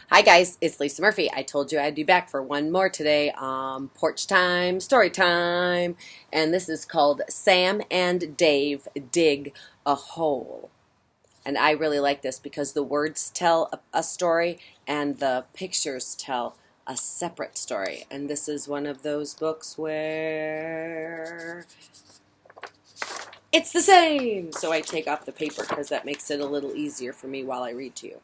Hi guys, it's Lisa Murphy. I told you I'd be back for one more today. Porch time, story time, and this is called Sam and Dave Dig a Hole. And I really like this because the words tell a story and the pictures tell a separate story. And this is one of those books where it's the same. So I take off the paper because that makes it a little easier for me while I read to you.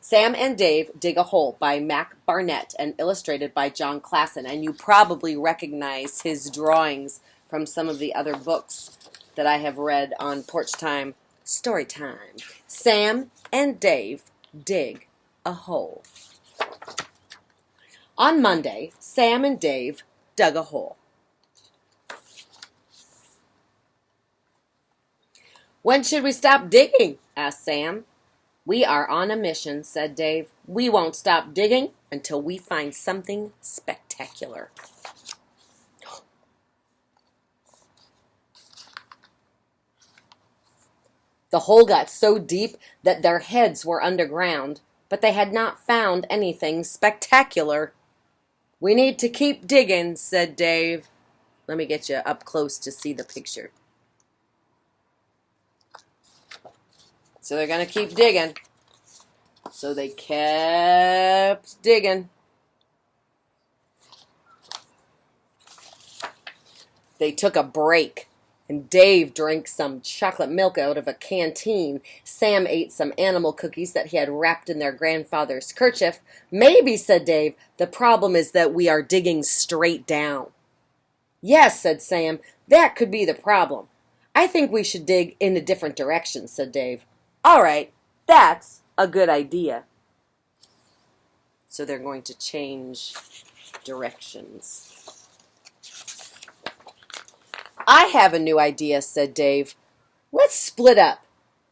Sam and Dave Dig a Hole by Mac Barnett and illustrated by John Klassen. And you probably recognize his drawings from some of the other books that I have read on Porch Time Story Time. Sam and Dave Dig a Hole. On Monday, Sam and Dave dug a hole. "When should we stop digging?" asked Sam. "We are on a mission," said Dave. "We won't stop digging until we find something spectacular." The hole got so deep that their heads were underground, but they had not found anything spectacular. "We need to keep digging," said Dave. Let me get you up close to see the picture. So they're going to keep digging. So they kept digging. They took a break, and Dave drank some chocolate milk out of a canteen. Sam ate some animal cookies that he had wrapped in their grandfather's kerchief. "Maybe," said Dave, "the problem is that we are digging straight down." "Yes," said Sam, "that could be the problem. I think we should dig in a different direction," said Dave. "All right, that's a good idea." So they're going to change directions. "I have a new idea," said Dave. "Let's split up."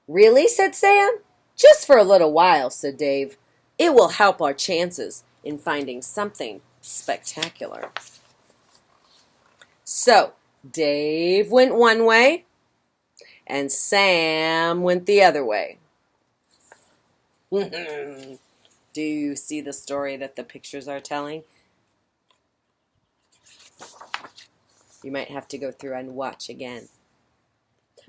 "Really?" said Sam. "Just for a little while," said Dave. "It will help our chances in finding something spectacular." So Dave went one way, and Sam went the other way. Do you see the story that the pictures are telling? You might have to go through and watch again.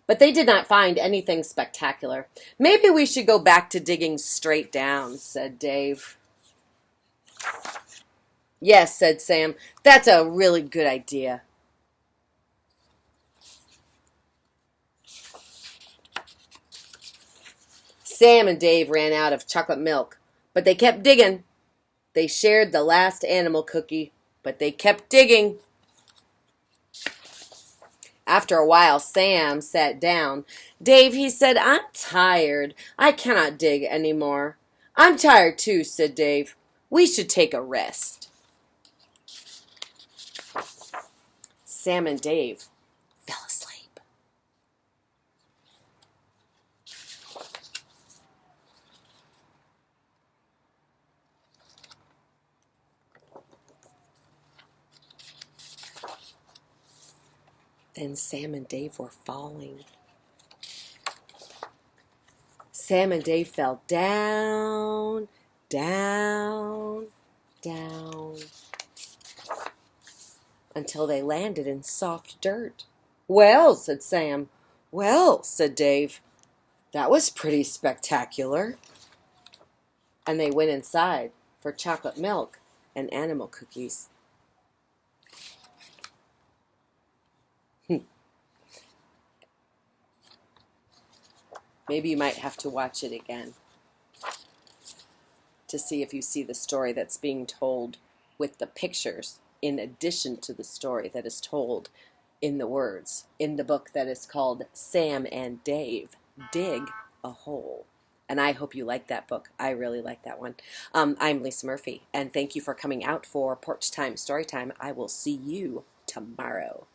But they did not find anything spectacular. "Maybe we should go back to digging straight down," said Dave. "Yes," said Sam, "that's a really good idea." Sam and Dave ran out of chocolate milk, but they kept digging. They shared the last animal cookie, but they kept digging. After a while, Sam sat down. "Dave," he said, "I'm tired. I cannot dig any more." "I'm tired too," said Dave. "We should take a rest." Sam and Dave fell asleep. Then Sam and Dave were falling. Sam and Dave fell down, down, down, until they landed in soft dirt. "Well," said Sam. "Well," said Dave, "that was pretty spectacular." And they went inside for chocolate milk and animal cookies. Maybe you might have to watch it again to see if you see the story that's being told with the pictures in addition to the story that is told in the words in the book that is called Sam and Dave Dig a Hole. And I hope you like that book. I really like that one. I'm Lisa Murphy, and thank you for coming out for Porch Time Story Time. I will see you tomorrow.